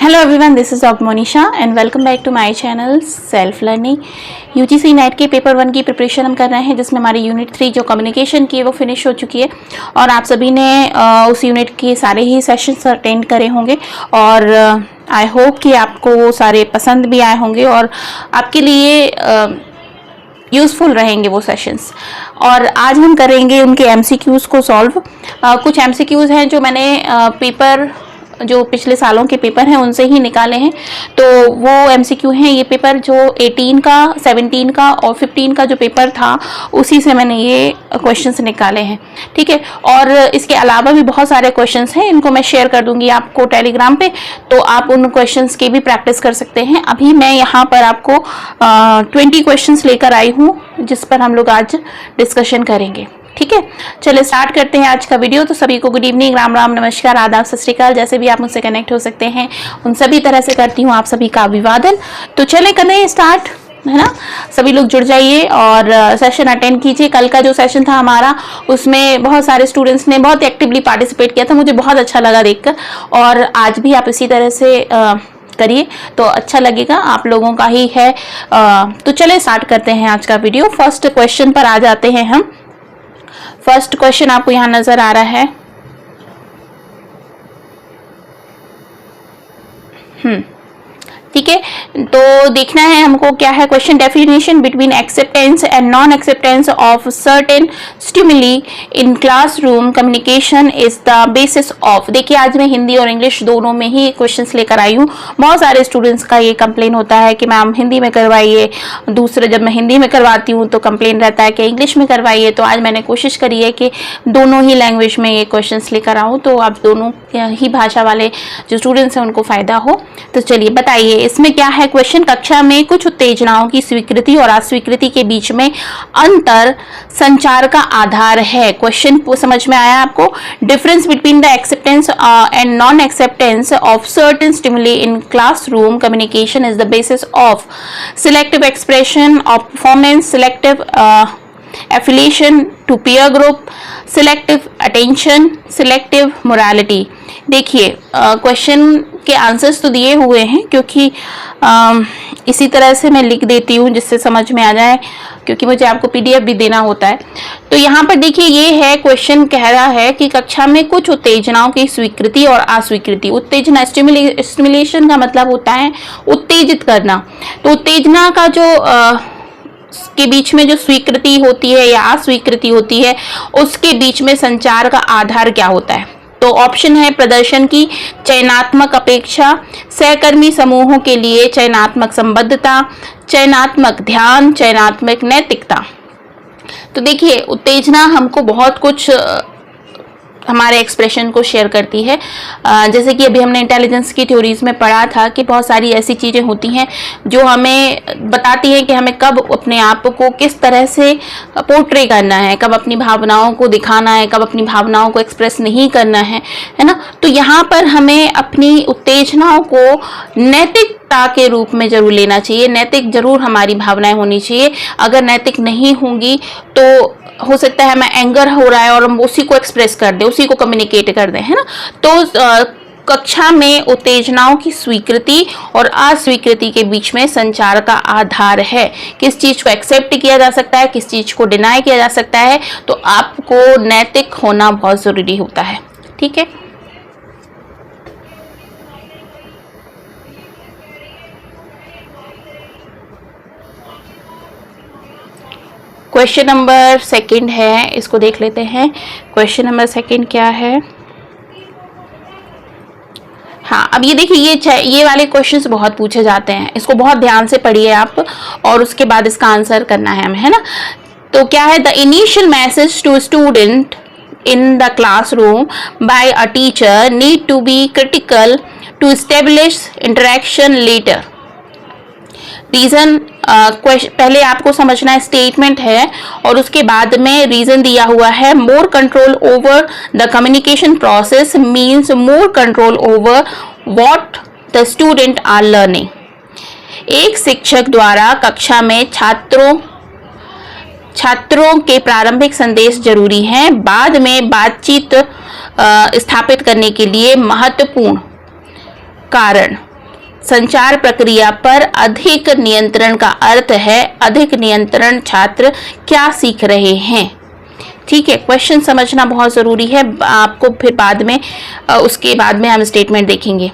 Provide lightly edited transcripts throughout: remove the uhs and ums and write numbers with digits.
Hello everyone, this is Monisha and welcome back to my channel self learning. UGC NET के paper 1 की preparation हम कर रहे हैं, जिसमें हमारी यूनिट 3 जो कम्युनिकेशन की है वो फिनिश हो चुकी है और आप सभी ने उस यूनिट के सारे ही सेशंस अटेंड करे होंगे और आई होप कि आपको वो सारे पसंद भी आए होंगे और आपके लिए यूज़फुल रहेंगे वो सेशंस। और आज हम करेंगे उनके एमसीक्यूज़ को सॉल्व। कुछ एमसीक्यूज़ हैं जो मैंने पेपर जो पिछले सालों के पेपर हैं उनसे ही निकाले हैं, तो वो एमसीक्यू हैं। ये पेपर जो 18 का, 17 का और 15 का जो पेपर था उसी से मैंने ये क्वेश्चंस निकाले हैं, ठीक है। और इसके अलावा भी बहुत सारे क्वेश्चंस हैं, इनको मैं शेयर कर दूंगी आपको टेलीग्राम पे, तो आप उन क्वेश्चंस की भी प्रैक्टिस कर सकते हैं। अभी मैं यहाँ पर आपको 20 क्वेश्चंस लेकर आई हूँ जिस पर हम लोग आज डिस्कशन करेंगे, ठीक है। चलिए स्टार्ट करते हैं आज का वीडियो। तो सभी को गुड इवनिंग, राम राम, नमस्कार, आदाब, सत श्री अकाल। जैसे भी आप मुझसे कनेक्ट हो सकते हैं उन सभी तरह से करती हूँ आप सभी का अभिवादन। तो चले करें स्टार्ट, है ना। सभी लोग जुड़ जाइए और सेशन अटेंड कीजिए। कल का जो सेशन था हमारा उसमें बहुत सारे स्टूडेंट्स ने बहुत एक्टिवली पार्टिसिपेट किया था, मुझे बहुत अच्छा लगा देखकर। और आज भी आप इसी तरह से करिए तो अच्छा लगेगा, आप लोगों का ही है। तो चले स्टार्ट करते हैं आज का वीडियो। फर्स्ट क्वेश्चन पर आ जाते हैं हम। फर्स्ट क्वेश्चन आपको यहां नजर आ रहा है। ठीक है, तो देखना है हमको क्या है question. Definition between acceptance and non acceptance of certain stimuli in classroom communication is the basis of. देखिए, आज मैं हिंदी और इंग्लिश दोनों में ही क्वेश्चंस लेकर आई हूँ। बहुत सारे स्टूडेंट्स का ये कंप्लेन होता है कि मैम हिंदी में करवाइए, दूसरा जब मैं हिंदी में करवाती हूँ तो कंप्लेन रहता है कि इंग्लिश में करवाइए। तो आज मैंने कोशिश करी है कि दोनों ही लैंग्वेज में ये क्वेश्चन लेकर आऊँ, तो आप दोनों ही भाषा वाले जो स्टूडेंट्स हैं उनको फायदा हो। तो चलिए बताइए इसमें क्या है क्वेश्चन। कक्षा में कुछ उत्तेजनाओं की स्वीकृति और अस्वीकृति के बीच में अंतर संचार का आधार है। क्वेश्चन समझ में आया आपको। Difference between the acceptance and non acceptance of certain stimuli in classroom communication is the basis of selective expression of performance, selective affiliation to peer group, selective attention, selective morality। देखिए question के answers तो दिए हुए हैं, क्योंकि इसी तरह से मैं लिख देती हूँ जिससे समझ में आ जाए, क्योंकि मुझे आपको पीडीएफ भी देना होता है। तो यहाँ पर देखिए ये है क्वेश्चन, कह रहा है कि कक्षा में कुछ उत्तेजनाओं की स्वीकृति और अस्वीकृति। उत्तेजना, स्टिमुलेशन का मतलब होता है उत्तेजित करना। तो उत्तेजना का जो के बीच में जो स्वीकृति होती है या अस्वीकृति होती है, उसके बीच में संचार का आधार क्या होता है। तो ऑप्शन है प्रदर्शन की चयनात्मक अपेक्षा, सहकर्मी समूहों के लिए चयनात्मक संबद्धता, चयनात्मक ध्यान, चयनात्मक नैतिकता। तो देखिए उत्तेजना हमको बहुत कुछ हमारे एक्सप्रेशन को शेयर करती है। जैसे कि अभी हमने इंटेलिजेंस की थ्योरीज में पढ़ा था कि बहुत सारी ऐसी चीज़ें होती हैं जो हमें बताती हैं कि हमें कब अपने आप को किस तरह से पोर्ट्रे करना है, कब अपनी भावनाओं को दिखाना है, कब अपनी भावनाओं को एक्सप्रेस नहीं करना है ना। तो यहाँ पर हमें अपनी उत्तेजनाओं को नैतिकता के रूप में जरूर लेना चाहिए। नैतिक जरूर हमारी भावनाएं होनी चाहिए। अगर नैतिक नहीं होंगी तो हो सकता है मैं एंगर हो रहा है और हम उसी को एक्सप्रेस कर दें, उसी को कम्युनिकेट कर दें, है ना। तो कक्षा में उत्तेजनाओं की स्वीकृति और अस्वीकृति के बीच में संचार का आधार है। किस चीज को एक्सेप्ट किया जा सकता है, किस चीज को डिनाई किया जा सकता है। तो आपको नैतिक होना बहुत जरूरी होता है, ठीक है। क्वेश्चन नंबर 2 है, इसको देख लेते हैं। क्वेश्चन नंबर 2 क्या है। हाँ, अब ये देखिए, ये वाले क्वेश्चंस बहुत पूछे जाते हैं, इसको बहुत ध्यान से पढ़िए आप और उसके बाद इसका आंसर करना है हमें, है ना। तो क्या है, the initial message to student in the classroom by a teacher need to be critical to establish interaction later। Reason पहले आपको समझना है, स्टेटमेंट है और उसके बाद में रीजन दिया हुआ है। More control over the communication process means more control over what the student are learning. एक शिक्षक द्वारा कक्षा में छात्रों के प्रारंभिक संदेश जरूरी हैं, बाद में बातचीत स्थापित करने के लिए महत्वपूर्ण कारण संचार प्रक्रिया पर अधिक नियंत्रण का अर्थ है अधिक नियंत्रण छात्र क्या सीख रहे हैं। ठीक है, क्वेश्चन समझना बहुत ज़रूरी है, आपको फिर बाद में उसके बाद में हम स्टेटमेंट देखेंगे।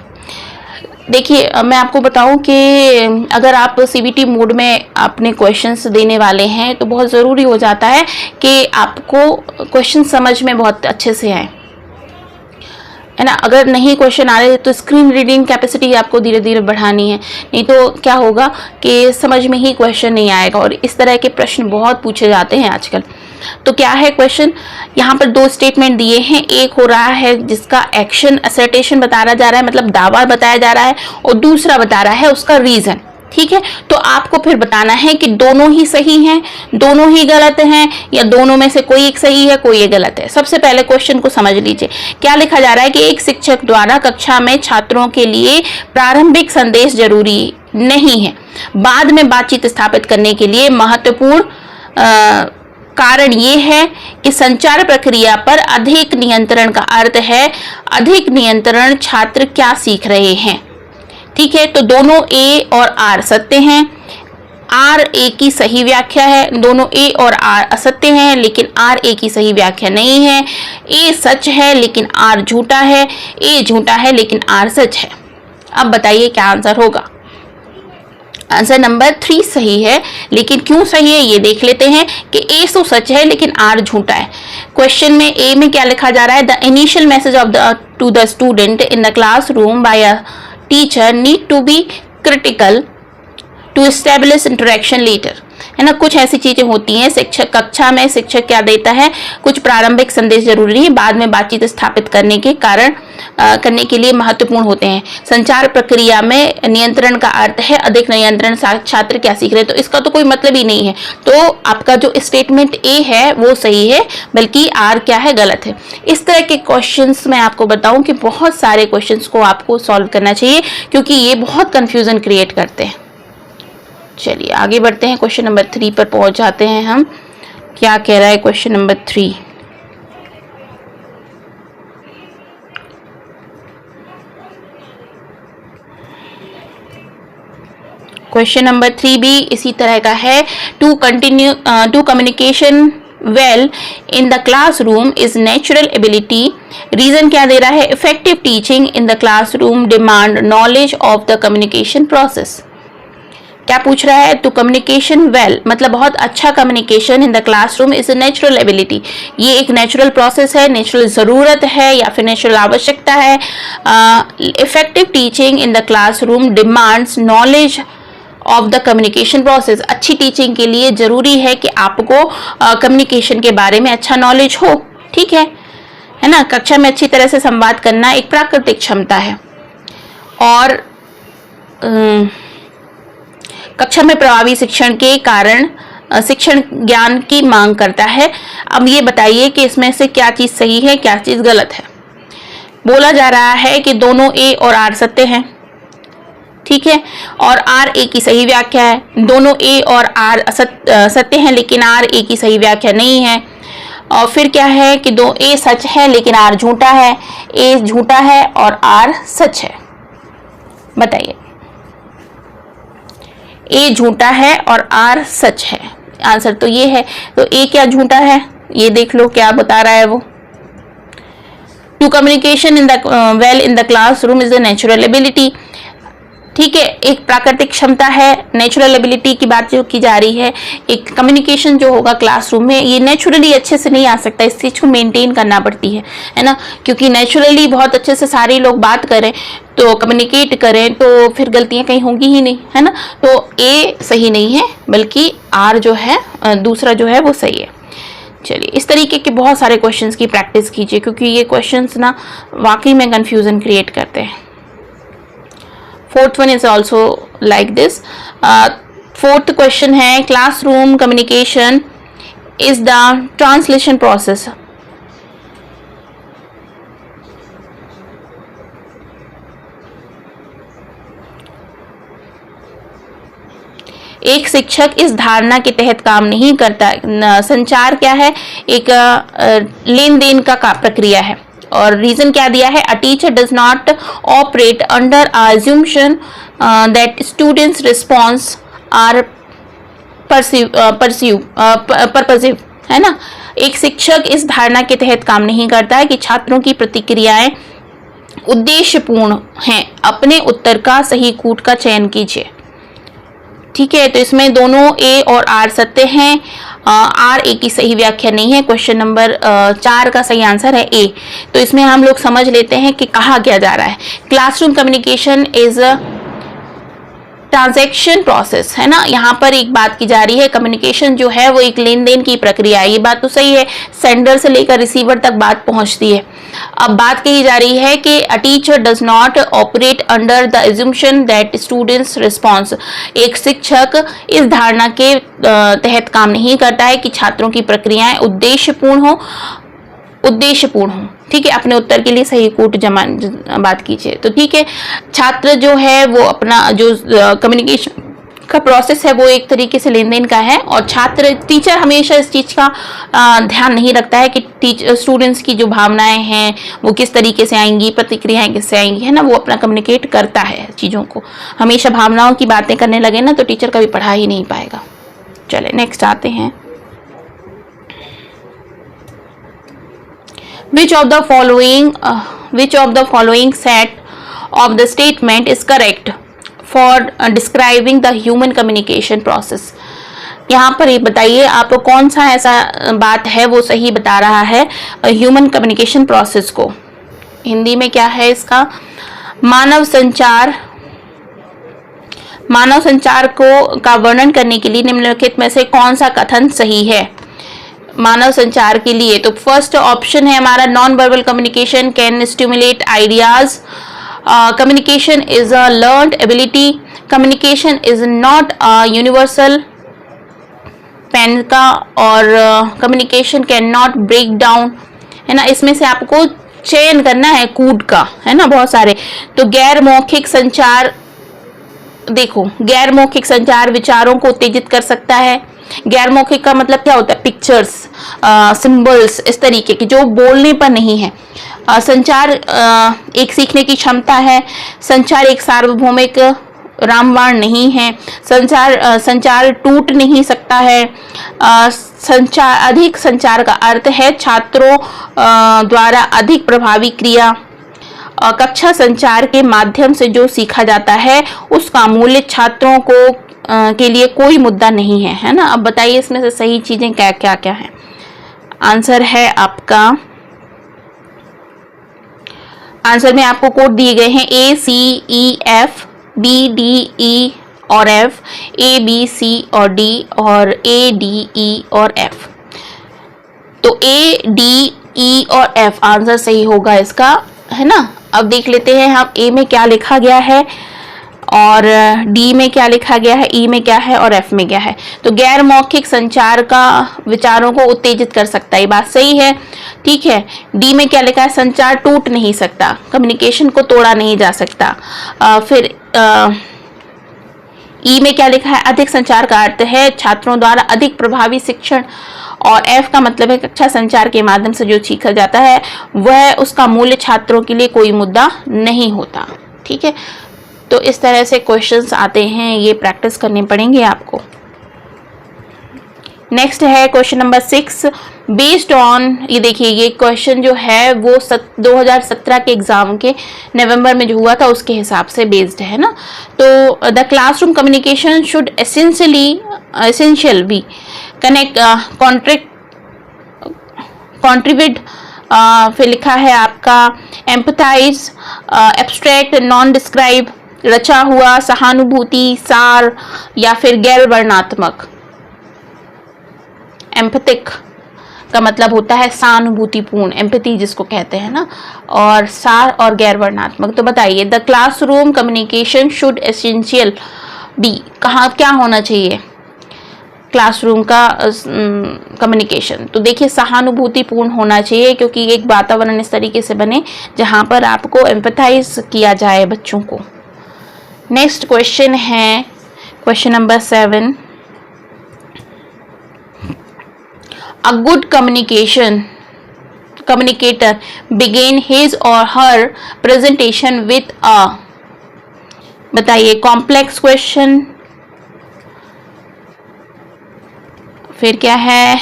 देखिए, मैं आपको बताऊं कि अगर आप सीबीटी मोड में अपने क्वेश्चंस देने वाले हैं तो बहुत ज़रूरी हो जाता है कि आपको क्वेश्चन समझ में बहुत अच्छे से आए, है ना। अगर नहीं क्वेश्चन आ रहे तो स्क्रीन रीडिंग कैपेसिटी आपको धीरे धीरे बढ़ानी है, नहीं तो क्या होगा कि समझ में ही क्वेश्चन नहीं आएगा। और इस तरह के प्रश्न बहुत पूछे जाते हैं आजकल। तो क्या है क्वेश्चन, यहाँ पर दो स्टेटमेंट दिए हैं। एक हो रहा है जिसका एक्शन असर्टेशन बताया जा रहा है, मतलब दावा बताया जा रहा है, और दूसरा बता रहा है उसका रीजन। ठीक है, तो आपको फिर बताना है कि दोनों ही सही हैं, दोनों ही गलत हैं, या दोनों में से कोई एक सही है कोई एक गलत है। सबसे पहले क्वेश्चन को समझ लीजिए। क्या लिखा जा रहा है कि एक शिक्षक द्वारा कक्षा में छात्रों के लिए प्रारंभिक संदेश जरूरी नहीं है, बाद में बातचीत स्थापित करने के लिए महत्वपूर्ण कारण ये है कि संचार प्रक्रिया पर अधिक नियंत्रण का अर्थ है अधिक नियंत्रण छात्र क्या सीख रहे हैं। ठीक है, तो दोनों ए और आर सत्य हैं, आर ए की सही व्याख्या है। दोनों ए और आर असत्य हैं, लेकिन आर ए की सही व्याख्या नहीं है। ए सच है लेकिन आर झूठा है, ए झूठा है लेकिन आर सच है। अब बताइए क्या आंसर होगा। आंसर नंबर 3 सही है, लेकिन क्यों सही है ये देख लेते हैं कि ए तो सच है लेकिन आर झूठा है। क्वेश्चन में ए में क्या लिखा जा रहा है, the initial message of to the student in the classroom by a teacher need to be critical to establish interaction later, है ना। कुछ ऐसी चीजें होती हैं, शिक्षक कक्षा में शिक्षक क्या देता है, कुछ प्रारंभिक संदेश जरूरी है, बाद में बातचीत स्थापित करने के कारण करने के लिए महत्वपूर्ण होते हैं। संचार प्रक्रिया में नियंत्रण का अर्थ है अधिक नियंत्रण छात्र क्या सीख रहे हैं, तो इसका तो कोई मतलब ही नहीं है। तो आपका जो स्टेटमेंट ए है वो सही है, बल्कि आर क्या है, गलत है। इस तरह के क्वेश्चंस मैं आपको बताऊं कि बहुत सारे क्वेश्चंस को आपको सॉल्व करना चाहिए, क्योंकि ये बहुत कंफ्यूजन क्रिएट करते हैं। चलिए आगे बढ़ते हैं, क्वेश्चन नंबर 3 पर पहुंच जाते हैं हम। क्या कह रहा है क्वेश्चन नंबर 3। क्वेश्चन नंबर 3 भी इसी तरह का है। To communication well in the classroom is natural ability. Reason क्या दे रहा है, effective teaching in the classroom demand knowledge of the communication process. क्या पूछ रहा है, टू कम्युनिकेशन वेल मतलब बहुत अच्छा communication in the classroom is a natural ability. ये एक नेचुरल प्रोसेस है, नेचुरल ज़रूरत है या फिर नेचुरल आवश्यकता है। Effective teaching in the classroom demands knowledge of the communication process. अच्छी टीचिंग के लिए जरूरी है कि आपको कम्युनिकेशन के बारे में अच्छा नॉलेज हो। ठीक है ना। कक्षा में अच्छी तरह से संवाद करना एक प्राकृतिक क्षमता है और कक्षा में प्रभावी शिक्षण के कारण शिक्षण ज्ञान की मांग करता है। अब ये बताइए कि इसमें से क्या चीज़ सही है क्या चीज़ गलत है। बोला जा रहा है कि दोनों ए और आर सत्य हैं, ठीक है, और आर ए की सही व्याख्या है। दोनों ए और आर सत्य हैं लेकिन आर ए की सही व्याख्या नहीं है। और फिर क्या है कि दो ए सच है लेकिन आर झूठा है, ए झूठा है और आर सच है। बताइए, ए झूठा है और आर सच है, आंसर तो ये है। तो ए क्या झूठा है, ये देख लो क्या बता रहा है वो। To communication in the well in the classroom is the natural ability. ठीक है, एक प्राकृतिक क्षमता है, नेचुरल एबिलिटी की बात जो की जा रही है। एक कम्युनिकेशन जो होगा क्लासरूम में ये नेचुरली अच्छे से नहीं आ सकता, इस चीज़ को मेंटेन करना पड़ती है ना। क्योंकि नेचुरली बहुत अच्छे से सारे लोग बात करें तो कम्युनिकेट करें तो फिर गलतियां कहीं होंगी ही नहीं, है ना। तो ए सही नहीं है बल्कि आर जो है दूसरा जो है वो सही है। चलिए, इस तरीके के बहुत सारे क्वेश्चंस की प्रैक्टिस कीजिए, क्योंकि ये क्वेश्चंस ना वाकई में कन्फ्यूज़न क्रिएट करते हैं। Fourth one is also like this. Fourth question है, classroom communication is the translation process. एक शिक्षक इस धारणा के तहत काम नहीं करता। संचार क्या है, एक लेन देन का प्रक्रिया है। और रीजन क्या दिया है, a teacher does not operate under assumption that students response are purposive, है ना। एक शिक्षक इस धारणा के तहत काम नहीं करता है कि छात्रों की प्रतिक्रियाएं उद्देश्यपूर्ण हैं। अपने उत्तर का सही कूट का चयन कीजिए। ठीक है, तो इसमें दोनों ए और आर सत्य हैं। आर ए की सही व्याख्या नहीं है। क्वेश्चन नंबर 4 का सही आंसर है ए। तो इसमें हम लोग समझ लेते हैं कि कहा क्या जा रहा है। Classroom communication is a transaction process, है ना। यहाँ पर एक बात की जा रही है, कम्युनिकेशन जो है वो एक लेन देन की प्रक्रिया है। ये बात तो सही है, सेंडर से लेकर रिसीवर तक बात पहुंचती है। अब बात कही जा रही है कि a teacher does not operate under the assumption that students response. एक शिक्षक इस धारणा के तहत काम नहीं करता है कि छात्रों की प्रक्रियाएं उद्देश्यपूर्ण हो। ठीक है, अपने उत्तर के लिए सही कूट जमा बात कीजिए। तो ठीक है, छात्र जो है वो अपना जो कम्युनिकेशन का प्रोसेस है वो एक तरीके से लेन देन का है, और टीचर हमेशा इस चीज का ध्यान नहीं रखता है कि स्टूडेंट्स की जो भावनाएं हैं वो किस तरीके से आएंगी, प्रतिक्रियाएं किससे आएंगी, है ना। वो अपना कम्युनिकेट करता है चीजों को। हमेशा भावनाओं की बातें करने लगे ना तो टीचर कभी पढ़ा ही नहीं पाएगा। चले नेक्स्ट आते हैं। Which of the following set of the statement is correct for describing the human communication process? यहाँ पर ये बताइए आपको कौन सा ऐसा बात है वो सही बता रहा है ह्यूमन कम्युनिकेशन प्रोसेस को। हिंदी में क्या है इसका, मानव संचार का वर्णन करने के लिए निम्नलिखित में से कौन सा कथन सही है मानव संचार के लिए। तो फर्स्ट ऑप्शन है हमारा, non verbal communication can stimulate ideas, communication is a learned ability, communication is not a universal pen का, और communication can not break down, है ना। इसमें से आपको चयन करना है कूट का, है ना, बहुत सारे। तो गैर मौखिक संचार, देखो गैर मौखिक संचार विचारों को उत्तेजित कर सकता है। गैर मौखिक का मतलब क्या होता है, पिक्चर्स, सिंबल्स, इस तरीके की जो बोलने पर नहीं है। संचार एक सीखने की क्षमता है। संचार एक सार्वभौमिक रामबाण नहीं है। संचार टूट नहीं सकता है। अधिक संचार का अर्थ है छात्रों द्वारा अधिक प्रभावी क्रिया। कक्षा संचार के माध्यम से जो सीखा जाता है उसका मूल्य छात्रों को के लिए कोई मुद्दा नहीं है, है ना। अब बताइए इसमें से सही चीजें क्या क्या क्या है। आंसर है आपका, आंसर में आपको कोड दिए गए हैं A C E F B D E और F, A B C और D और A D E और F। तो A D E और F आंसर सही होगा इसका, है ना। अब देख लेते हैं हम A में क्या लिखा गया है और डी में क्या लिखा गया है, ई में क्या है और एफ में क्या है। तो गैर मौखिक संचार का विचारों को उत्तेजित कर सकता है, ये बात सही है। ठीक है, डी में क्या लिखा है, संचार टूट नहीं सकता, कम्युनिकेशन को तोड़ा नहीं जा सकता। फिर ई में क्या लिखा है, अधिक संचार का अर्थ है छात्रों द्वारा अधिक प्रभावी शिक्षण, और एफ का मतलब है कक्षा संचार के माध्यम से जो सीखा जाता है वह उसका मूल्य छात्रों के लिए कोई मुद्दा नहीं होता। ठीक है, तो इस तरह से क्वेश्चंस आते हैं, ये प्रैक्टिस करने पड़ेंगे आपको। नेक्स्ट है क्वेश्चन नंबर 6, बेस्ड ऑन, ये देखिए ये क्वेश्चन जो है वो 2017 के एग्जाम के नवंबर में जो हुआ था उसके हिसाब से बेस्ड है ना। तो the classroom communication should essential be connect contribute, फिर लिखा है आपका एम्पथाइज, एब्स्ट्रैक्ट, नॉन डिस्क्राइब, रचा हुआ, सहानुभूति, सार, या फिर गैर वर्णात्मक। एम्पैथिक का मतलब होता है सहानुभूतिपूर्ण, एम्पैथी जिसको कहते हैं ना, और सार और गैर वर्णात्मक। तो बताइए the classroom communication should essential be, कहाँ क्या होना चाहिए क्लासरूम का कम्युनिकेशन। तो देखिए सहानुभूतिपूर्ण होना चाहिए, क्योंकि एक वातावरण इस तरीके से बने जहां पर आपको एम्पैथाइज किया जाए बच्चों को। नेक्स्ट क्वेश्चन है question number 7, a good communication communicator begin his or her presentation with a, बताइए, कॉम्प्लेक्स क्वेश्चन, फिर क्या है,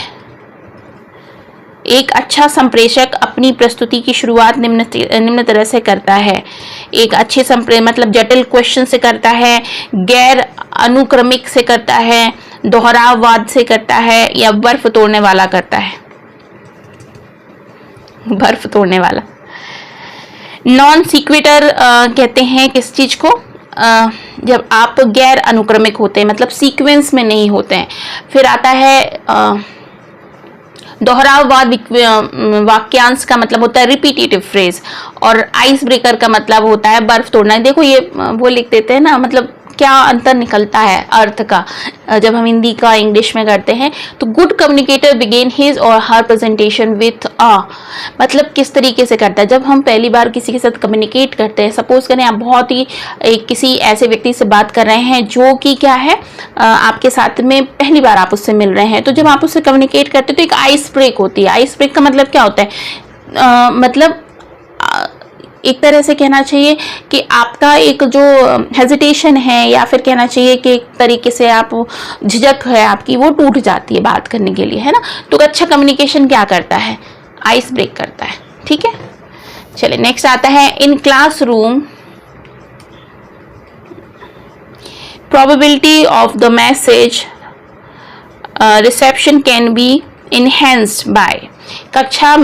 एक अच्छा संप्रेषक अपनी प्रस्तुति की शुरुआत निम्न तरह से करता है। एक अच्छे मतलब जटिल क्वेश्चन से करता है, गैर अनुक्रमिक से करता है, दोहराववाद से करता है, या बर्फ तोड़ने वाला करता है। बर्फ तोड़ने वाला। नॉन सीक्वेटर कहते हैं किस चीज को, जब आप गैर अनुक्रमिक होते हैं, मतलब सीक्वेंस में नहीं होते हैं। फिर आता है दोहराववाद वाक्यांश का मतलब होता है रिपीटेटिव फ्रेज, और आइस ब्रेकर का मतलब होता है बर्फ तोड़ना। देखो ये वो लिख देते हैं ना, मतलब क्या अंतर निकलता है अर्थ का जब हम हिंदी का इंग्लिश में करते हैं। तो गुड कम्युनिकेटर बिगिन हिज और हर प्रेजेंटेशन विथ अ, मतलब किस तरीके से करता है। जब हम पहली बार किसी के साथ कम्युनिकेट करते हैं, सपोज करें आप बहुत ही किसी ऐसे व्यक्ति से बात कर रहे हैं जो कि क्या है, आपके साथ में पहली बार आप उससे मिल रहे हैं, तो जब आप उससे कम्युनिकेट करते हैं तो एक आइस ब्रेक होती है। आइस ब्रेक का मतलब क्या होता है, मतलब एक तरह से कहना चाहिए कि आपका एक जो हेजिटेशन है, या फिर कहना चाहिए कि एक तरीके से आप झिझक है आपकी, वो टूट जाती है बात करने के लिए, है ना। तो अच्छा कम्युनिकेशन क्या करता है, आइस ब्रेक करता है। ठीक है, चलिए नेक्स्ट आता है in classroom probability of the message reception can be enhanced by, कक्षा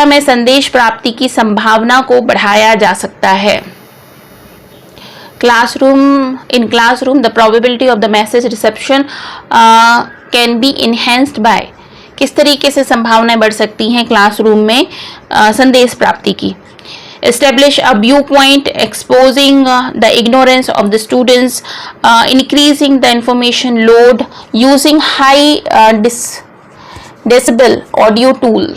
में संदेश प्राप्ति की संभावना को बढ़ाया जा सकता है। इन classroom the probability of the message reception can be enhanced by, किस तरीके से संभावनाएं बढ़ सकती हैं क्लासरूम में संदेश प्राप्ति की। Establish a viewpoint exposing the ignorance of the students, increasing the information load using high decibel audio tool।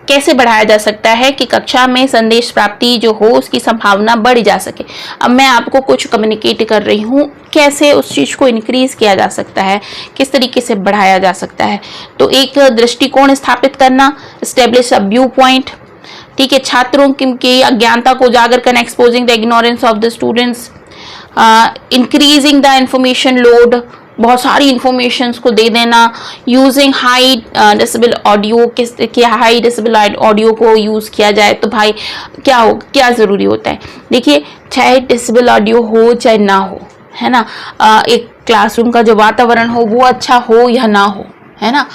कैसे बढ़ाया जा सकता है कि कक्षा में संदेश प्राप्ति जो हो उसकी संभावना बढ़ जा सके। अब मैं आपको कुछ कम्युनिकेट कर रही हूँ, कैसे उस चीज़ को इंक्रीज किया जा सकता है, किस तरीके से बढ़ाया जा सकता है। तो एक दृष्टिकोण स्थापित करना, एस्टेब्लिश अ व्यू पॉइंट, ठीक है, छात्रों की अज्ञानता को उजागर करना, exposing the ignorance of the students, increasing the information load, बहुत सारी इंफॉर्मेशंस को दे देना, यूजिंग हाई डेसिबल ऑडियो, क्या हाई डेसिबल ऑडियो को यूज़ किया जाए तो भाई क्या ज़रूरी होता है। देखिए, चाहे डेसिबल ऑडियो हो चाहे ना हो, है ना, एक क्लासरूम का जो वातावरण हो वो अच्छा हो या ना हो, है ना,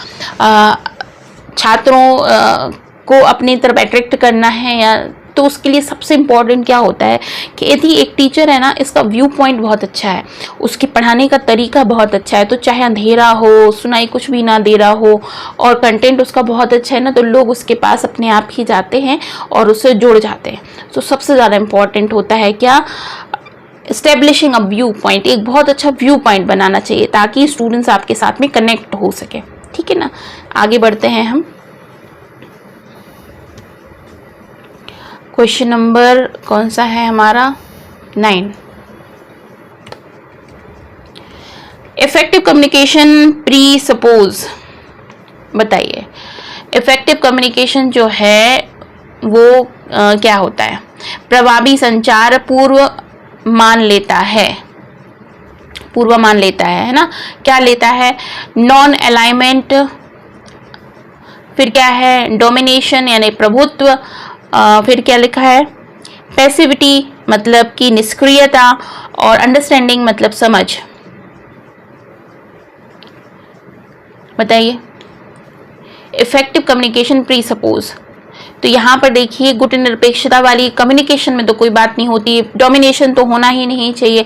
छात्रों को अपनी तरफ अट्रैक्ट करना है, या तो उसके लिए सबसे इम्पॉर्टेंट क्या होता है कि यदि एक टीचर है ना, इसका व्यू पॉइंट बहुत अच्छा है, उसके पढ़ाने का तरीका बहुत अच्छा है, तो चाहे अंधेरा हो, सुनाई कुछ भी ना दे रहा हो, और कंटेंट उसका बहुत अच्छा है ना, तो लोग उसके पास अपने आप ही जाते हैं और उससे जुड़ जाते हैं। तो सबसे ज़्यादा इम्पॉर्टेंट होता है क्या, एस्टेब्लिशिंग अ व्यू पॉइंट, एक बहुत अच्छा व्यू पॉइंट बनाना चाहिए ताकि स्टूडेंट्स आपके साथ में कनेक्ट हो सके। ठीक है ना, आगे बढ़ते हैं हम। क्वेश्चन नंबर कौन सा है हमारा, 9। इफेक्टिव कम्युनिकेशन प्री सपोज, बताइए इफेक्टिव कम्युनिकेशन जो है वो क्या होता है। प्रभावी संचार पूर्व मान लेता है, है ना, क्या लेता है, नॉन अलाइनमेंट, फिर क्या है, डोमिनेशन यानी प्रभुत्व, फिर क्या लिखा है, पैसिविटी मतलब कि निष्क्रियता, और अंडरस्टैंडिंग मतलब समझ। बताइए इफेक्टिव कम्युनिकेशन प्री सपोज। तो यहाँ पर देखिए गुट निरपेक्षता वाली कम्युनिकेशन में तो कोई बात नहीं होती, डोमिनेशन तो होना ही नहीं चाहिए,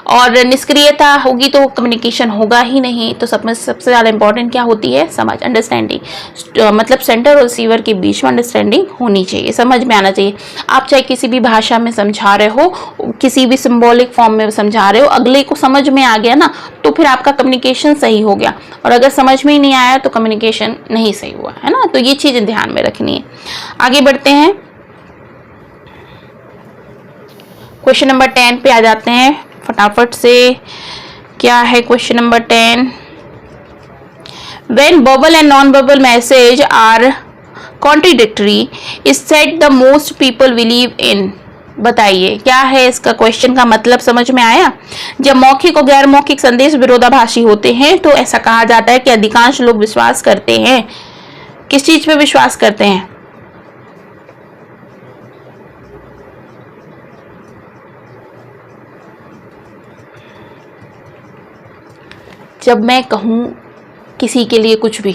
और निष्क्रियता होगी तो कम्युनिकेशन होगा ही नहीं। तो सबसे ज़्यादा इंपॉर्टेंट क्या होती है, समझ, अंडरस्टैंडिंग, मतलब सेंटर और रिसीवर के बीच में अंडरस्टैंडिंग होनी चाहिए, समझ में आना चाहिए। आप चाहे किसी भी भाषा में समझा रहे हो, किसी भी सिम्बॉलिक फॉर्म में समझा रहे हो, अगले को समझ में आ गया ना, तो फिर आपका कम्युनिकेशन सही हो गया, और अगर समझ में ही नहीं आया तो कम्युनिकेशन नहीं सही हुआ, है ना। तो ये चीज़ें ध्यान में रखनी है। आगे बढ़ते हैं, क्वेश्चन नंबर 10 पे आ जाते हैं फटाफट से। क्या है question number 10, When verbal and non-verbal message are contradictory is said the most people believe in. बताइए क्या है इसका, क्वेश्चन का मतलब समझ में आया? जब मौखिक और गैर मौखिक संदेश विरोधाभासी होते हैं तो ऐसा कहा जाता है कि अधिकांश लोग विश्वास करते हैं। किस चीज पे विश्वास करते हैं? जब मैं कहूं किसी के लिए कुछ भी,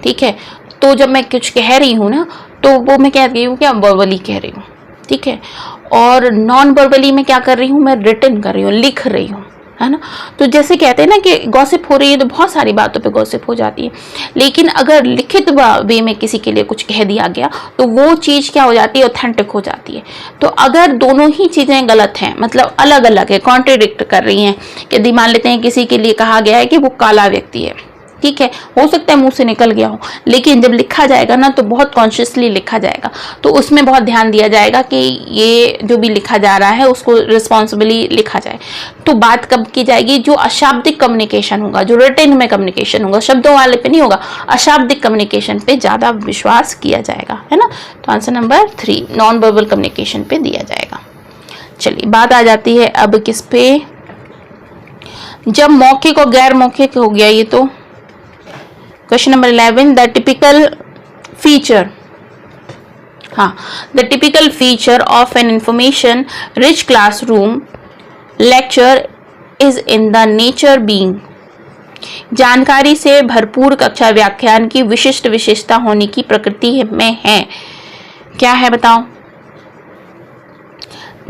ठीक है, तो जब मैं कुछ कह रही हूँ ना, तो वो मैं कह रही हूँ क्या, वर्बली कह रही हूँ, ठीक है। और नॉन वर्बली में क्या कर रही हूँ, मैं रिटन कर रही हूँ, लिख रही हूँ, है ना। तो जैसे कहते हैं ना कि गॉसिप हो रही है, तो बहुत सारी बातों पे गॉसिप हो जाती है, लेकिन अगर लिखित वे में किसी के लिए कुछ कह दिया गया तो वो चीज़ क्या हो जाती है, ऑथेंटिक हो जाती है। तो अगर दोनों ही चीज़ें गलत हैं, मतलब अलग अलग है, कॉन्ट्रडिक्ट कर रही हैं, कि मान लेते हैं किसी के लिए कहा गया है कि वो काला व्यक्ति है, ठीक है, हो सकता है मुंह से निकल गया हो, लेकिन जब लिखा जाएगा ना तो बहुत कॉन्शियसली लिखा जाएगा, तो उसमें बहुत ध्यान दिया जाएगा कि ये जो भी लिखा जा रहा है उसको रिस्पॉन्सिबली लिखा जाए। तो बात कब की जाएगी, जो अशाब्दिक कम्युनिकेशन होगा, जो रिटन में कम्युनिकेशन होगा, शब्दों वाले पे नहीं होगा, अशाब्दिक कम्युनिकेशन पे ज़्यादा विश्वास किया जाएगा, है ना। तो answer number 3 non verbal communication पे दिया जाएगा। चलिए बात आ जाती है अब किस पे, जब मौखिक और गैर मौखिक हो गया ये, तो question number 11 the typical feature, हाँ, the typical feature of an information rich classroom lecture is in the nature being. जानकारी से भरपूर कक्षा व्याख्यान की विशिष्ट विशेषता होने की प्रकृति में है। क्या है बताओ?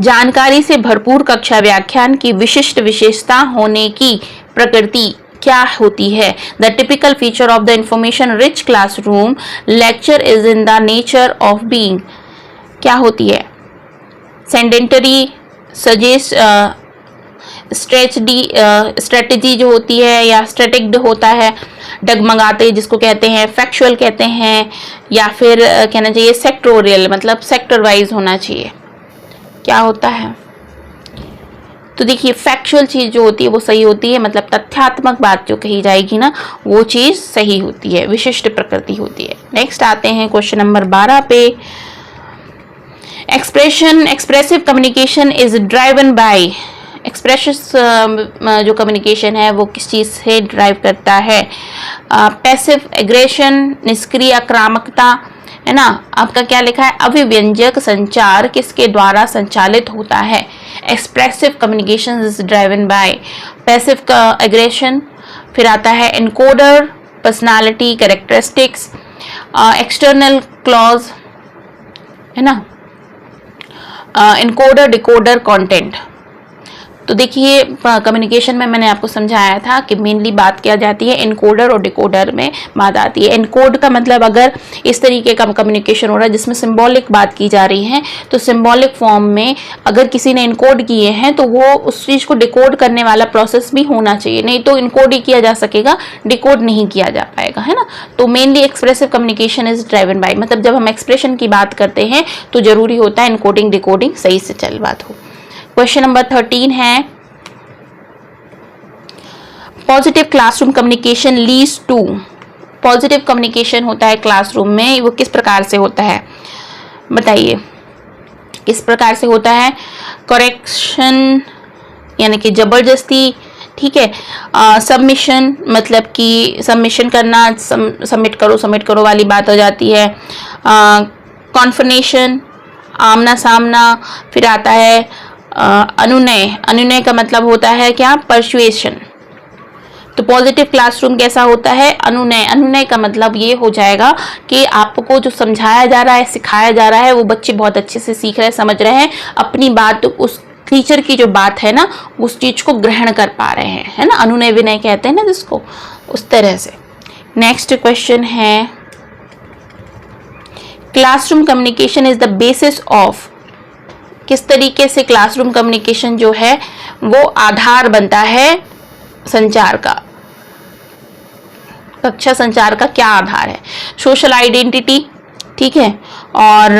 जानकारी से भरपूर कक्षा व्याख्यान की विशिष्ट विशेषता होने की प्रकृति क्या होती है? The typical feature of the information rich classroom lecture is in the nature of being. क्या होती है? सेंडेंटरी, सजेस्ट, स्ट्रेटजी जो होती है, या स्ट्रेटिक्ड होता है, डगमगाते जिसको कहते हैं, फैक्चुअल कहते हैं, या फिर कहना चाहिए सेक्टोरियल, मतलब सेक्टर वाइज होना चाहिए। क्या होता है? तो देखिए फैक्चुअल चीज़ जो होती है वो सही होती है, मतलब तथ्यात्मक बात जो कही जाएगी ना वो चीज़ सही होती है, विशिष्ट प्रकृति होती है। नेक्स्ट आते हैं क्वेश्चन नंबर 12 पे। Expressive communication is driven by, expressive जो कम्युनिकेशन है वो किस चीज़ से ड्राइव करता है? पैसिव एग्रेशन, निष्क्रिय आक्रामकता, है ना। आपका क्या लिखा है? अभिव्यंजक संचार किसके द्वारा संचालित होता है? Expressive communication is driven by passive aggression. फिर आता है encoder, personality, characteristics, external clause, है ना, एनकोडर, डिकोडर, कंटेंट। तो देखिए कम्युनिकेशन में मैंने आपको समझाया था कि मेनली बात किया जाती है एनकोडर और डिकोडर में बात आती है। एनकोड का मतलब अगर इस तरीके का कम्युनिकेशन हो रहा है जिसमें सिंबॉलिक बात की जा रही है, तो सिंबॉलिक फॉर्म में अगर किसी ने इनकोड किए हैं तो वो उस चीज़ को डिकोड करने वाला प्रोसेस भी होना चाहिए, नहीं तो इनकोड ही किया जा सकेगा, डिकोड नहीं किया जा पाएगा, है ना। तो mainly expressive communication is driven by, मतलब जब हम एक्सप्रेशन की बात करते हैं तो जरूरी होता है इनकोडिंग डिकोडिंग सही से चल बात हो। क्वेश्चन नंबर 13 है positive classroom communication leads to. Positive communication होता है क्लासरूम में, वो किस प्रकार से होता है बताइए, किस प्रकार से होता है? करेक्शन यानी कि जबरदस्ती, ठीक है। सबमिशन मतलब कि सबमिशन करना, सबमिट करो वाली बात हो जाती है। कॉन्फर्मेशन, आमना सामना। फिर आता है अनुनय का मतलब होता है क्या? परसुएशन। तो पॉजिटिव क्लासरूम कैसा होता है? अनुनय का मतलब ये हो जाएगा कि आपको जो समझाया जा रहा है, सिखाया जा रहा है, वो बच्चे बहुत अच्छे से सीख रहे हैं, समझ रहे हैं, अपनी बात, उस टीचर की जो बात है ना उस चीज को ग्रहण कर पा रहे हैं, है ना। अनुनय विनय कहते हैं ना जिसको, उस तरह से। नेक्स्ट क्वेश्चन है classroom communication is the basis of. किस तरीके से क्लासरूम कम्युनिकेशन जो है वो आधार बनता है संचार का? कक्षा संचार का क्या आधार है? सोशल आइडेंटिटी, ठीक है, और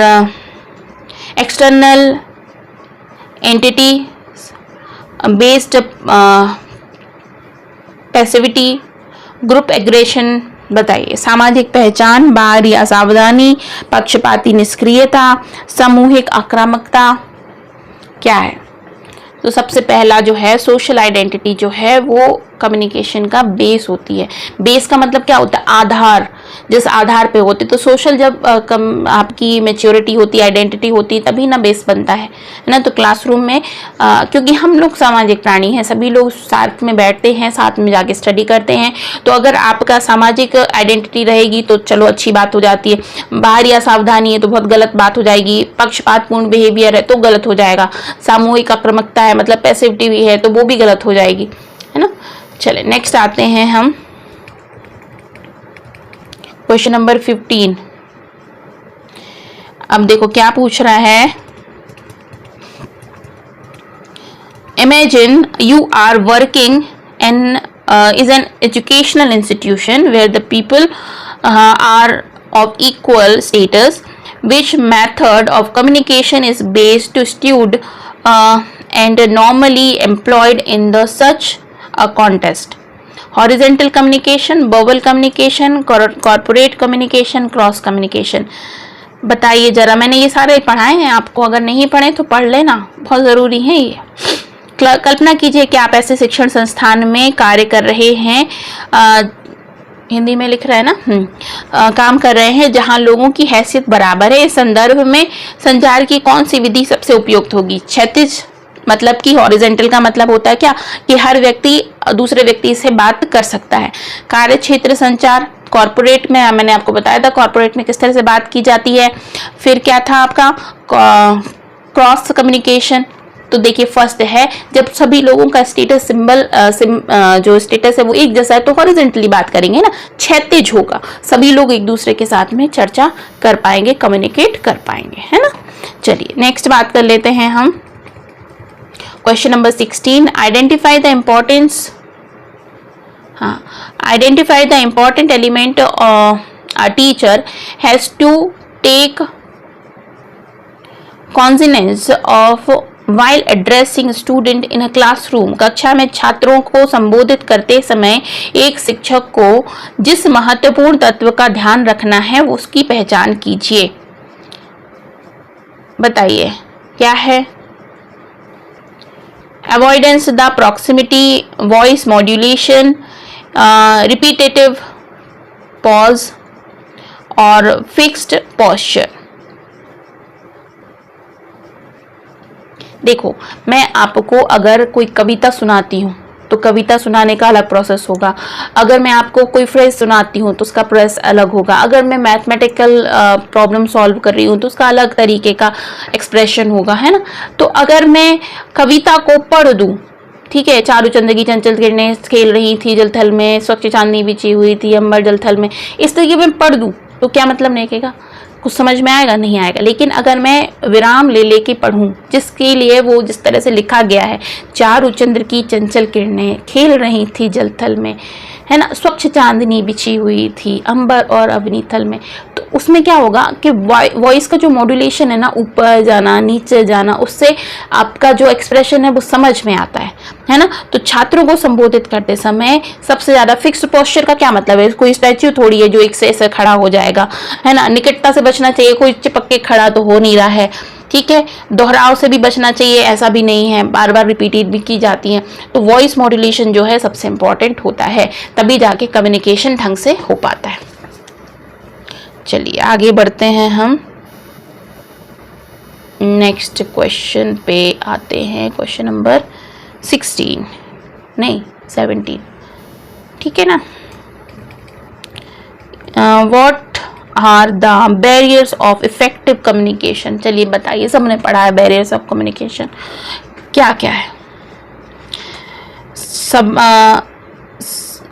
external entity based passivity, group aggression, बताइए। सामाजिक पहचान, बाहरी असावधानी, पक्षपाती निष्क्रियता, सामूहिक आक्रामकता, क्या है? तो सबसे पहला जो है सोशल आइडेंटिटी जो है वो कम्युनिकेशन का बेस होती है। बेस का मतलब क्या होता है? आधार, जिस आधार पे होती। तो सोशल जब आपकी मैच्योरिटी होती है, आइडेंटिटी होती है, तभी ना बेस बनता है ना। तो क्लासरूम में क्योंकि हम लोग सामाजिक प्राणी हैं, सभी लोग साथ में बैठते हैं, साथ में जाके स्टडी करते हैं। तो अगर आपका सामाजिक आइडेंटिटी रहेगी तो चलो अच्छी बात हो जाती है। बाहरी असावधानी है तो बहुत गलत बात हो जाएगी। पक्षपातपूर्ण बिहेवियर है तो गलत हो जाएगा। सामूहिक आक्रामकता है मतलब पैसिविटी भी है तो वो भी गलत हो जाएगी, है ना। चले नेक्स्ट आते हैं हम क्वेश्चन नंबर 15। अब देखो क्या पूछ रहा है। Imagine you are working in is an educational institution where the people are of equal status. Which method of communication is based to student and normally employed in the such a contest? Horizontal communication, verbal communication, corporate communication, cross communication. बताइए जरा। मैंने ये सारे पढ़ाए हैं आपको, अगर नहीं पढ़े तो पढ़ लेना, बहुत ज़रूरी है ये। कल्पना कीजिए कि आप ऐसे शिक्षण संस्थान में कार्य कर रहे हैं, हिंदी में लिख रहा है ना, काम कर रहे हैं जहां लोगों की हैसियत बराबर है। इस संदर्भ में संचार की कौन सी विधि सबसे उपयुक्त होगी? क्षैतिज मतलब कि हॉरिजेंटल का मतलब होता है क्या कि हर व्यक्ति दूसरे व्यक्ति से बात कर सकता है। कार्य क्षेत्र संचार, कॉर्पोरेट में मैंने आपको बताया था कॉर्पोरेट में किस तरह से बात की जाती है। फिर क्या था आपका क्रॉस कम्युनिकेशन। तो देखिए फर्स्ट है जब सभी लोगों का स्टेटस जो स्टेटस है वो एक जैसा है तो हॉरिजेंटली बात करेंगे ना, क्षैतिज होगा, सभी लोग एक दूसरे के साथ में चर्चा कर पाएंगे, कम्युनिकेट कर पाएंगे, है ना। चलिए नेक्स्ट बात कर लेते हैं हम question number 16। Identify the importance, हाँ, identify the important element a teacher has to take cognizance of while addressing student in a classroom। कक्षा में छात्रों को संबोधित करते समय एक शिक्षक को जिस महत्वपूर्ण तत्व का ध्यान रखना है उसकी पहचान कीजिए। बताइए क्या है? Avoidance the proximity, voice modulation, repetitive pause और फिक्स्ड पोस्चर। देखो मैं आपको अगर कोई कविता सुनाती हूँ तो कविता सुनाने का अलग प्रोसेस होगा। अगर मैं आपको कोई फ्रेज सुनाती हूँ तो उसका प्रोसेस अलग होगा। अगर मैं मैथमेटिकल प्रॉब्लम सॉल्व कर रही हूँ तो उसका अलग तरीके का एक्सप्रेशन होगा, है ना। तो अगर मैं कविता को पढ़ दूँ, ठीक है, चारू चंद्र की चंचल किरणें खेल रही थी जलथल में, स्वच्छ चांदनी बिछी हुई थी अंबर जलथल में, इस तरीके में पढ़ दूँ तो क्या मतलब निकलेगा? कुछ समझ में आएगा? नहीं आएगा। लेकिन अगर मैं विराम ले लेके पढ़ूं जिसके लिए वो जिस तरह से लिखा गया है, चारू चंद्र की चंचल किरणें खेल रही थी जलथल में, है ना, स्वच्छ चांदनी बिछी हुई थी अंबर और अवनीथल में, तो उसमें क्या होगा कि वॉइस का जो मॉड्यूलेशन है ना, ऊपर जाना नीचे जाना, उससे आपका जो एक्सप्रेशन है वो समझ में आता है ना। तो छात्रों को संबोधित करते समय सबसे ज्यादा फिक्स्ड पोस्चर का क्या मतलब है? कोई स्टैच्यू थोड़ी है जो एक से ऐसे खड़ा हो जाएगा, है ना। निकटता से बचना चाहिए, कोई चिपक के खड़ा तो हो नहीं रहा है, ठीक है। दोहराव से भी बचना चाहिए, ऐसा भी नहीं है, बार बार रिपीटेड भी की जाती हैं। तो वॉइस मॉड्यूलेशन जो है सबसे इंपॉर्टेंट होता है, तभी जाके कम्युनिकेशन ढंग से हो पाता है। चलिए आगे बढ़ते हैं हम नेक्स्ट क्वेश्चन पे आते हैं। क्वेश्चन नंबर 16 नहीं 17, ठीक है ना। What are the barriers of effective communication? चलिए बताइए, सबने पढ़ा है बैरियर्स ऑफ कम्युनिकेशन क्या क्या है। सब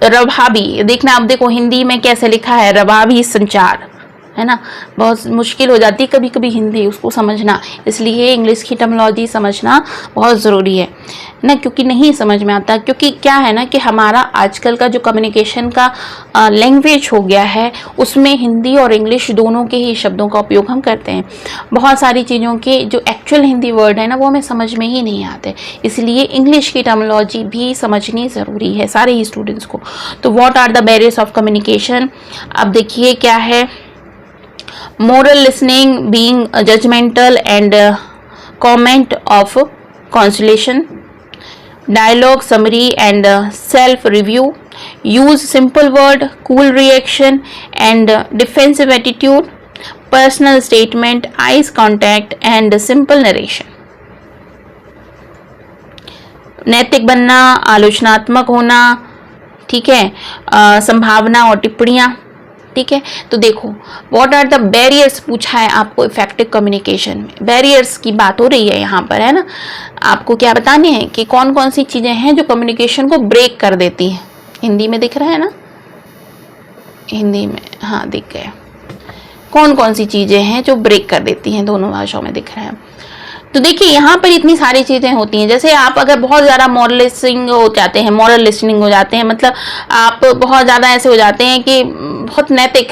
रभावी, देखना आप देखो हिंदी में कैसे लिखा है, रभावी संचार, है ना, बहुत मुश्किल हो जाती है कभी कभी हिंदी उसको समझना, इसलिए इंग्लिश की टर्मिनोलॉजी समझना बहुत ज़रूरी है ना, क्योंकि नहीं समझ में आता। क्योंकि क्या है ना कि हमारा आजकल का जो कम्युनिकेशन का लैंग्वेज हो गया है उसमें हिंदी और इंग्लिश दोनों के ही शब्दों का उपयोग हम करते हैं। बहुत सारी चीज़ों के जो एक्चुअल हिंदी वर्ड है ना वो हमें समझ में ही नहीं आते, इसलिए इंग्लिश की टर्मिनोलॉजी भी समझनी ज़रूरी है सारे ही स्टूडेंट्स को। तो what are the barriers of communication, अब देखिए क्या है। Moral listening, being judgmental and comment of consolation, dialogue summary and self review, use simple word, cool reaction and defensive attitude, personal statement, eyes contact and simple narration। नैतिक बनना, आलोचनात्मक होना, ठीक है, संभावना और टिप्पणियाँ, ठीक है। तो देखो व्हाट आर द बैरियर्स पूछा है आपको इफेक्टिव कम्युनिकेशन में, बैरियर्स की बात हो रही है यहाँ पर, है ना। आपको क्या बताने हैं कि कौन कौन सी चीज़ें हैं जो कम्युनिकेशन को ब्रेक कर देती हैं। हिंदी में दिख रहा है ना, हिंदी में हाँ दिख गया, कौन कौन सी चीज़ें हैं जो ब्रेक कर देती हैं, दोनों भाषाओं में दिख रहा है। तो देखिए यहाँ पर इतनी सारी चीज़ें होती हैं, जैसे आप अगर बहुत ज़्यादा मॉरल लिसनिंग हो जाते हैं, मॉरल लिसनिंग हो जाते हैं, मतलब आप बहुत ज़्यादा ऐसे हो जाते हैं कि बहुत नैतिक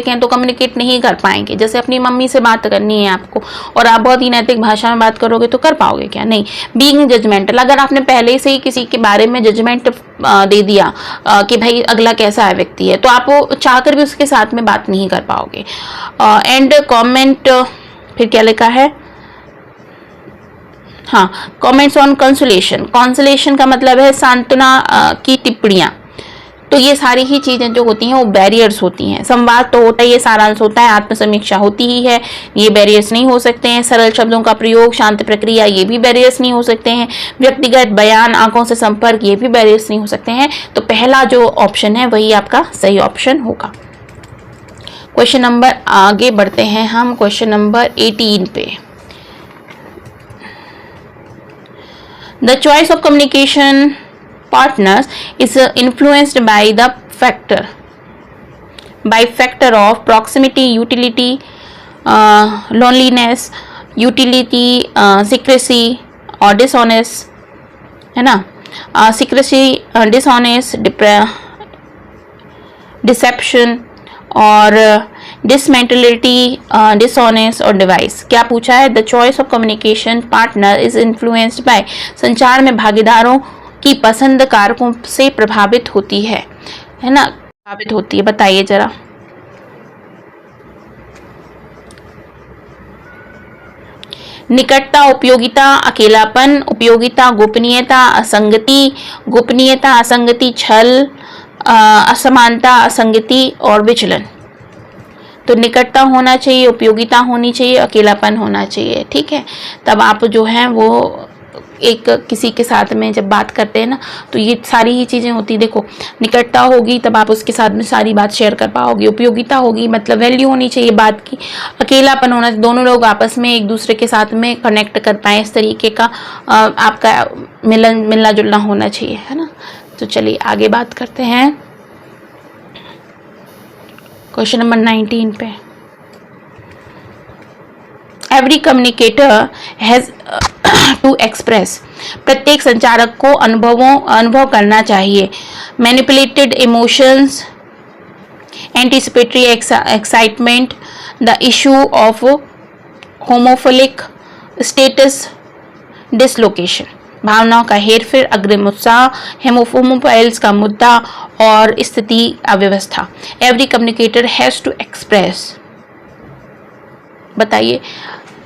हैं तो कम्युनिकेट नहीं कर पाएंगे। जैसे अपनी मम्मी से बात करनी है आपको और आप बहुत ही नैतिक भाषा में बात करोगे तो कर पाओगे क्या, नहीं। बीइंग जजमेंटल, अगर आपने पहले से ही किसी के बारे में जजमेंट दे दिया कि भाई अगला कैसा है व्यक्ति है, तो आप वो चाहकर भी उसके साथ में बात नहीं कर पाओगे। एंड कॉमेंट, फिर क्या लिखा है, हाँ, कमेंट्स ऑन कंसोलेशन, कंसोलेशन का मतलब है सांत्वना की टिप्पणियाँ। तो ये सारी ही चीज़ें जो होती हैं वो बैरियर्स होती हैं। संवाद तो होता है, ये सारांश होता है, आत्मसमीक्षा होती ही है, ये बैरियर्स नहीं हो सकते हैं। सरल शब्दों का प्रयोग, शांत प्रक्रिया, ये भी बैरियर्स नहीं हो सकते हैं। व्यक्तिगत बयान, आंखों से संपर्क, ये भी बैरियर्स नहीं हो सकते हैं। तो पहला जो ऑप्शन है वही आपका सही ऑप्शन होगा। क्वेश्चन नंबर, आगे बढ़ते हैं हम क्वेश्चन नंबर 18 पे। The choice of communication partners is influenced by the factor of proximity, utility, loneliness, utility, secrecy or dishonest, है ना, secrecy, dishonest, deception और डिसमेंटलिटी, डिसऑनेस्ट और डिवाइस। क्या पूछा है, the choice of communication partner is influenced by, संचार में भागीदारों की पसंद कारकों से प्रभावित होती है ना, प्रभावित होती है, बताइए जरा। निकटता, उपयोगिता, अकेलापन, उपयोगिता, गोपनीयता, असंगति, गोपनीयता, असंगति, छल, असमानता, असंगति और विचलन। तो निकटता होना चाहिए, उपयोगिता होनी चाहिए, अकेलापन होना चाहिए, ठीक है। तब आप जो हैं वो एक किसी के साथ में जब बात करते हैं ना तो ये सारी ही चीज़ें होती, देखो निकटता होगी तब आप उसके साथ में सारी बात शेयर कर पाओगे, उपयोगिता होगी मतलब वैल्यू होनी चाहिए बात की, अकेलापन होना, दोनों लोग आपस में एक दूसरे के साथ में कनेक्ट कर पाएँ, इस तरीके का आपका मिलना जुलना होना चाहिए, है ना। तो चलिए आगे बात करते हैं क्वेश्चन नंबर 19 पे। Every communicator has to express, प्रत्येक संचारक को अनुभव करना चाहिए। Manipulated emotions, anticipatory excitement, the issue of homophilic status dislocation, भावनाओं का हेरफेर, अग्रिम उत्साह, होमोफाइल्स का मुद्दा और स्थिति अव्यवस्था। Every communicator has to express, बताइए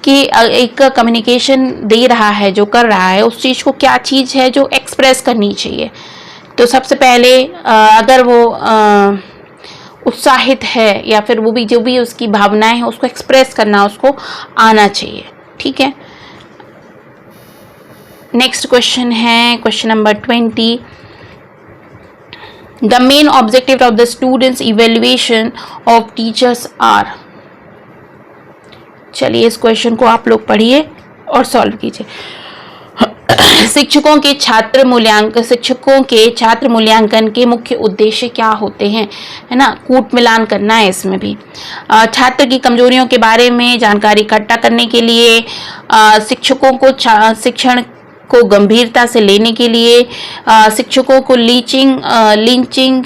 कि एक कम्युनिकेशन दे रहा है जो कर रहा है उस चीज़ को क्या चीज़ है जो एक्सप्रेस करनी चाहिए। तो सबसे पहले अगर वो उत्साहित है या फिर वो भी जो भी उसकी भावनाएं हैं उसको एक्सप्रेस करना उसको आना चाहिए, ठीक है। नेक्स्ट क्वेश्चन है question number 20। The main objective of the students evaluation of teachers are, चलिए इस क्वेश्चन को आप लोग पढ़िए और सॉल्व कीजिए। शिक्षकों के छात्र मूल्यांकन के मुख्य उद्देश्य क्या होते हैं, है ना, कूट मिलान करना है इसमें भी। छात्र की कमजोरियों के बारे में जानकारी इकट्ठा करने के लिए, शिक्षकों को शिक्षण को गंभीरता से लेने के लिए, शिक्षकों को लिंचिंग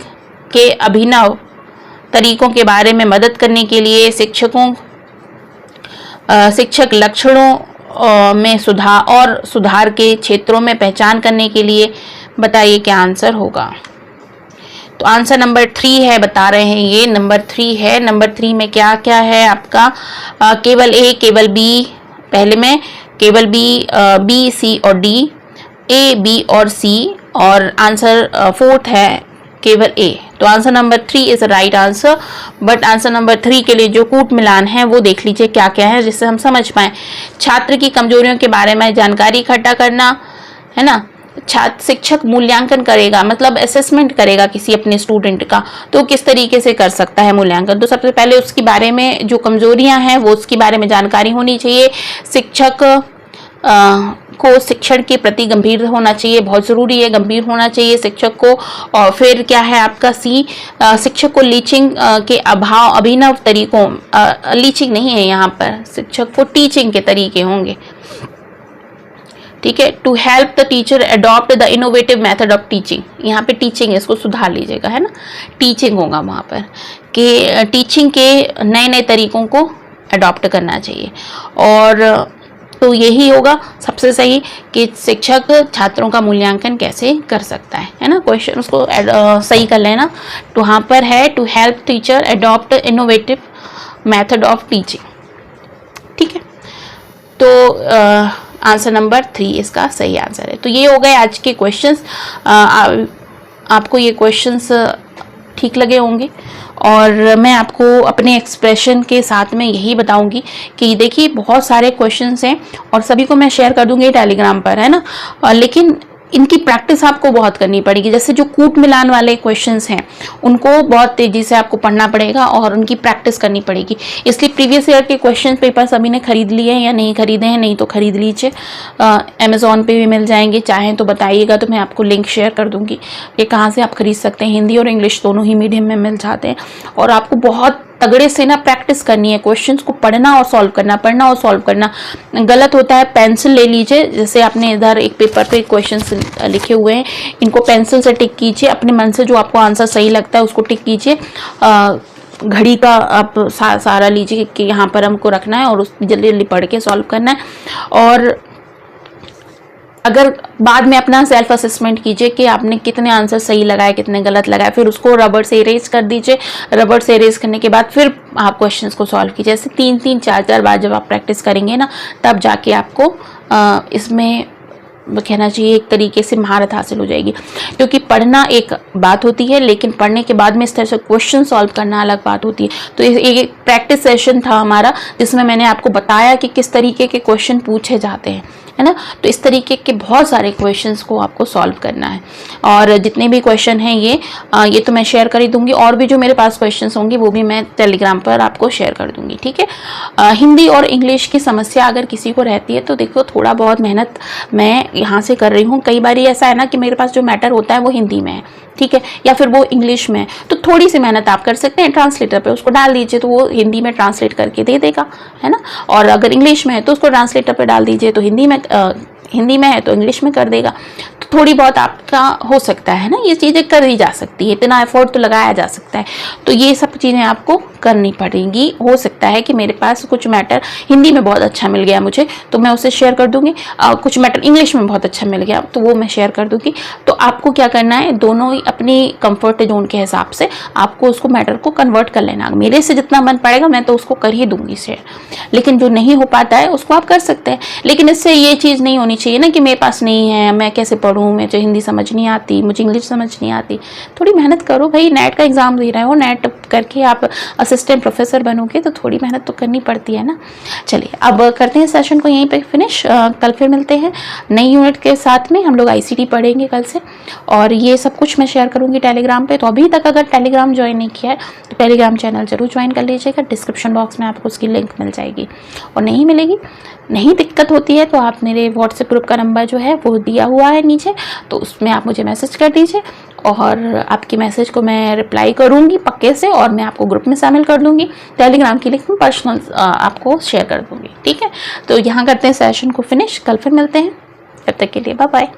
के अभिनव तरीकों के बारे में मदद करने के लिए, शिक्षक लक्षणों में सुधार के क्षेत्रों में पहचान करने के लिए। बताइए क्या आंसर होगा। तो आंसर नंबर 3 है, बता रहे हैं ये नंबर 3 है। नंबर 3 में क्या क्या है आपका, केवल ए, केवल बी, पहले में केवल बी, बी सी और डी, ए बी और सी, और आंसर 4th है केवल ए। तो answer number 3 is right answer. But answer number 3 के लिए जो कूट मिलान है वो देख लीजिए क्या क्या है, जिससे हम समझ पाए। छात्र की कमजोरियों के बारे में जानकारी इकट्ठा करना, है ना। शिक्षक मूल्यांकन करेगा, मतलब असेसमेंट करेगा किसी अपने स्टूडेंट का, तो किस तरीके से कर सकता है मूल्यांकन। तो सबसे पहले उसके बारे में जो कमजोरियां हैं वो उसके बारे में जानकारी होनी चाहिए। शिक्षक को शिक्षण के प्रति गंभीर होना चाहिए, बहुत ज़रूरी है, गंभीर होना चाहिए शिक्षक को। और फिर क्या है आपका सी, शिक्षक को लीचिंग के अभिनव तरीकों, लीचिंग नहीं है यहाँ पर, शिक्षक को टीचिंग के तरीके होंगे, ठीक है। To help the teacher adopt the innovative method of teaching, यहाँ पे टीचिंग, इसको सुधार लीजिएगा, है ना, टीचिंग होगा वहाँ पर, कि टीचिंग के नए नए तरीकों को अडॉप्ट करना चाहिए। और तो यही होगा सबसे सही कि शिक्षक छात्रों का मूल्यांकन कैसे कर सकता है ना। क्वेश्चन उसको सही कर लेना। तो वहाँ पर है to help teacher adopt innovative method of teaching, ठीक है। तो आंसर नंबर 3 इसका सही आंसर है। तो ये हो गए आज के क्वेश्चंस। आपको ये क्वेश्चंस ठीक लगे होंगे, और मैं आपको अपने एक्सप्रेशन के साथ में यही बताऊंगी कि देखिए बहुत सारे क्वेश्चंस हैं और सभी को मैं शेयर कर दूंगी टेलीग्राम पर, है ना। लेकिन इनकी प्रैक्टिस आपको बहुत करनी पड़ेगी। जैसे जो कूट मिलान वाले क्वेश्चंस हैं उनको बहुत तेजी से आपको पढ़ना पड़ेगा और उनकी प्रैक्टिस करनी पड़ेगी। इसलिए प्रीवियस ईयर के क्वेश्चन पेपर सभी ने खरीद लिए हैं या नहीं खरीदे हैं, नहीं तो खरीद लीजिए। अमेज़ॉन पे भी मिल जाएंगे, चाहें तो बताइएगा तो मैं आपको लिंक शेयर कर दूंगी कि कहाँ से आप खरीद सकते हैं। हिंदी और इंग्लिश दोनों ही मीडियम में मिल जाते हैं। और आपको बहुत तगड़े से ना प्रैक्टिस करनी है, क्वेश्चंस को पढ़ना और सॉल्व करना, पढ़ना और सॉल्व करना। गलत होता है, पेंसिल ले लीजिए, जैसे आपने इधर एक पेपर पे क्वेश्चंस लिखे हुए हैं, इनको पेंसिल से टिक कीजिए, अपने मन से जो आपको आंसर सही लगता है उसको टिक कीजिए। घड़ी का आप सारा लीजिए कि यहाँ पर हमको रखना है और उस जल्दी जल्दी पढ़ के सॉल्व करना है। और अगर बाद में अपना सेल्फ असेसमेंट कीजिए कि आपने कितने आंसर सही लगाए, कितने गलत लगाए, फिर उसको रबड़ से इरेज कर दीजिए। रबड़ से इरेज करने के बाद फिर आप क्वेश्चंस को सॉल्व कीजिए। ऐसे 3-3, 4-4 बार जब आप प्रैक्टिस करेंगे ना, तब जाके आपको इसमें कहना चाहिए एक तरीके से महारत हासिल हो जाएगी। क्योंकि पढ़ना एक बात होती है, लेकिन पढ़ने के बाद में इस तरह से क्वेश्चन सॉल्व करना अलग बात होती है। तो एक प्रैक्टिस सेशन था हमारा, जिसमें मैंने आपको बताया कि किस तरीके के क्वेश्चन पूछे जाते हैं, है ना। तो इस तरीके के बहुत सारे क्वेश्चंस को आपको सॉल्व करना है। और जितने भी क्वेश्चन हैं ये तो मैं शेयर कर ही दूंगी, और भी जो मेरे पास क्वेश्चंस होंगे वो भी मैं टेलीग्राम पर आपको शेयर कर दूंगी, ठीक है। हिंदी और इंग्लिश की समस्या अगर किसी को रहती है तो देखो थोड़ा बहुत मेहनत मैं यहाँ से कर रही हूँ। कई बार ऐसा है ना कि मेरे पास जो मैटर होता है वो हिंदी में है, ठीक है, या फिर वो इंग्लिश में है, तो थोड़ी सी मेहनत आप कर सकते हैं। ट्रांसलेटर पे उसको डाल दीजिए तो वो हिंदी में ट्रांसलेट करके दे देगा, है ना। और अगर इंग्लिश में है तो उसको ट्रांसलेटर पे डाल दीजिए तो हिंदी में है तो इंग्लिश में कर देगा। तो थोड़ी बहुत आपका हो सकता है ना, ये चीज़ें कर दी जा सकती है, इतना एफर्ट तो लगाया जा सकता है। तो ये सब चीज़ें आपको करनी पड़ेंगी। हो सकता है कि मेरे पास कुछ मैटर हिंदी में बहुत अच्छा मिल गया मुझे, तो मैं उसे शेयर कर दूंगी। कुछ मैटर इंग्लिश में बहुत अच्छा मिल गया तो वो मैं शेयर कर दूंगी। तो आपको क्या करना है, दोनों ही अपनी कंफर्ट जोन के हिसाब से आपको उसको मैटर को कन्वर्ट कर लेना। मेरे से जितना मन पड़ेगा मैं तो उसको कर ही दूंगी शेयर, लेकिन जो नहीं हो पाता है उसको आप कर सकते हैं। लेकिन इससे ये चीज़ नहीं होनी चाहिए ना कि मेरे पास नहीं है, मैं कैसे पढ़ूँ, करूँ, मुझे हिंदी समझ नहीं आती, मुझे इंग्लिश समझ नहीं आती। थोड़ी मेहनत करो भाई, नेट का एग्ज़ाम दे रहे हो, नेट करके आप असिस्टेंट प्रोफेसर बनोगे तो थोड़ी मेहनत तो करनी पड़ती है ना। चलिए अब करते हैं सेशन को यहीं पे फिनिश। कल फिर मिलते हैं नई यूनिट के साथ में। हम लोग ICT पढ़ेंगे कल से, और ये सब कुछ मैं शेयर करूँगी टेलीग्राम पे। तो अभी तक अगर टेलीग्राम ज्वाइन नहीं किया है तो टेलीग्राम चैनल ज़रूर ज्वाइन कर लीजिएगा। डिस्क्रिप्शन बॉक्स में आपको उसकी लिंक मिल जाएगी, और नहीं मिलेगी, नहीं दिक्कत होती है तो आप मेरे व्हाट्सएप ग्रुप का नंबर जो है वो दिया हुआ है नीचे, तो उसमें आप मुझे मैसेज कर दीजिए, और आपकी मैसेज को मैं रिप्लाई करूँगी पक्के से, और मैं आपको ग्रुप में शामिल कर दूँगी। टेलीग्राम की लिंक में पर्सनल आपको शेयर कर दूँगी, ठीक है। तो यहाँ करते हैं सेशन को फिनिश, कल फिर मिलते हैं, तब तक के लिए बाय बाय।